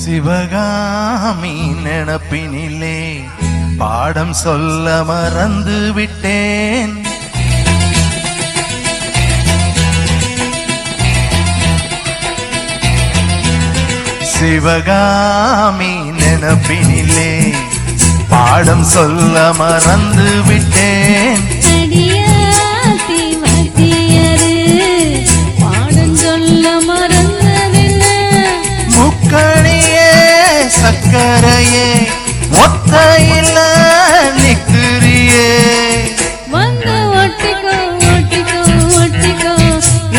சிவகாமி நினப்பினிலே பாடம் சொல்ல மறந்து விட்டேன். சிவகாமி நினப்பினிலே பாடம் சொல்ல மறந்து விட்டேன். பாடம் சொல்ல மறந்ததென்ன? முக்கணியே சக்கரையே ஒத்தையில நிக்கிறியே. வந்து ஒட்டிக்கோ ஒட்டிக்கோ ஒட்டிக்கோ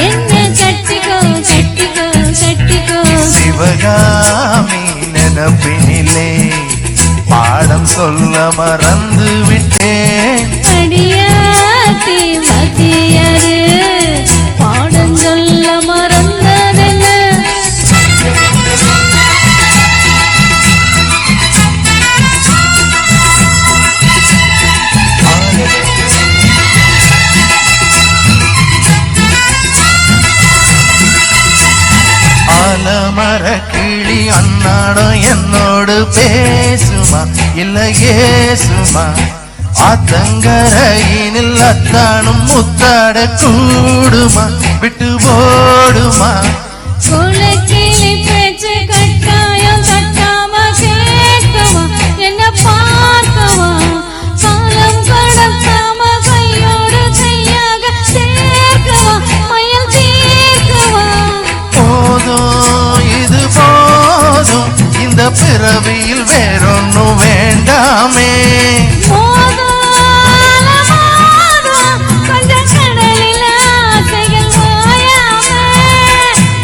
என்ன கட்டிக்கோ கட்டிக்கோ கட்டிக்கோ. சிவகாமி நினப்பினிலே பாடம் சொல்ல மறந்து விட்டேன். அடியாத்தி மத்தியரு பாடம் சொல்ல மறந்ததென்ன? ஆலமர கிளி அன்னாடம் என்னோடு பேசுமா இல்லையே சுமா? ஆத்தங்கரையினில் அத்தானும் முத்தாட கூடுமா விட்டு போடுமா? குலக்கிளி பேச்சு கட்டாயம் தட்டாம கேட்கவா என்ன பார்க்கவா? காலம் கடத்தாம கையோடு கையாக சேர்க்கவா மயில் தீர்க்கவா? போதும் இது போதும் இந்த பிறவியில் வேறொன்னும் வேண்டாமே.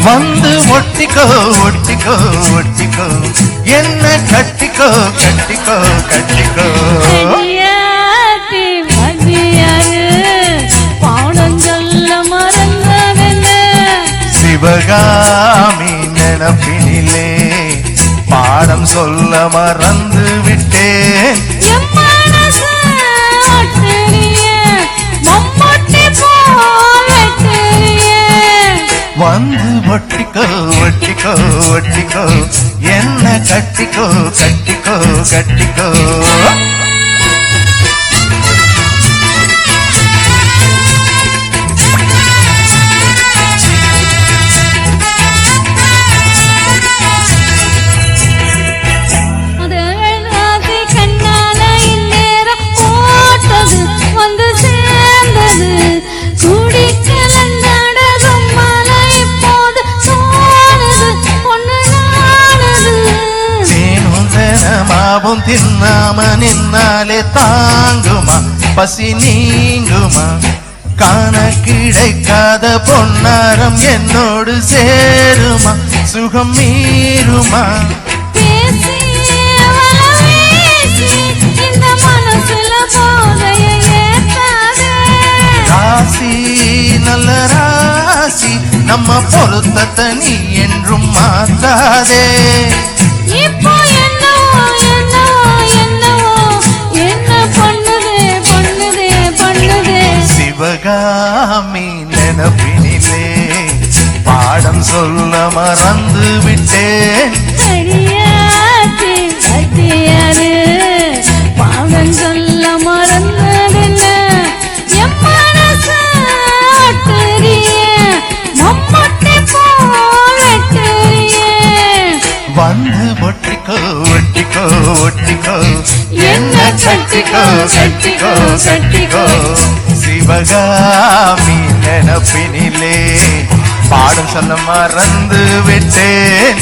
வந்து ஒட்டிக்கோ ஒட்டிக்கோ ஒட்டிக்கோ என்ன கட்டிக்கோ கட்டிக்கோ கட்டிக்கோ. பாடம் சொல்ல மறந்ததென்ன? சிவகாமி நினப்பினிலே பாடம் சொல்ல மறந்து விட்டேன். வந்து ஒட்டிக்கோ ஒட்டிக்கோ ஒட்டிக்கோ என்ன கட்டிக்கோ கட்டிக்கோ கட்டிக்கோ. மாவும் தின்னாம நின்னாலே தாங்குமா பசி நீங்குமா? காண கிடைக்காத பொன்னாரம் என்னோடு சேருமா சுகம் மீறுமா? ராசி நல்ல ராசி நம்ம பொருத்தத்தை நீ என்றும் மாத்தாதே. சிவகாமி நினப்பினிலே பாடம் சொல்ல மறந்து விட்டேன். பாடம் சொல்ல மறந்ததென்ன? வந்து ஒட்டிக்கோ ஒட்டிக்கோ ஒட்டிக்கோ என்ன கட்டிக்கோ கட்டிக்கோ கட்டிக்கோ. சிவகாமி நினப்பினிலே பாடம் சொல்ல மறந்து விட்டேன்.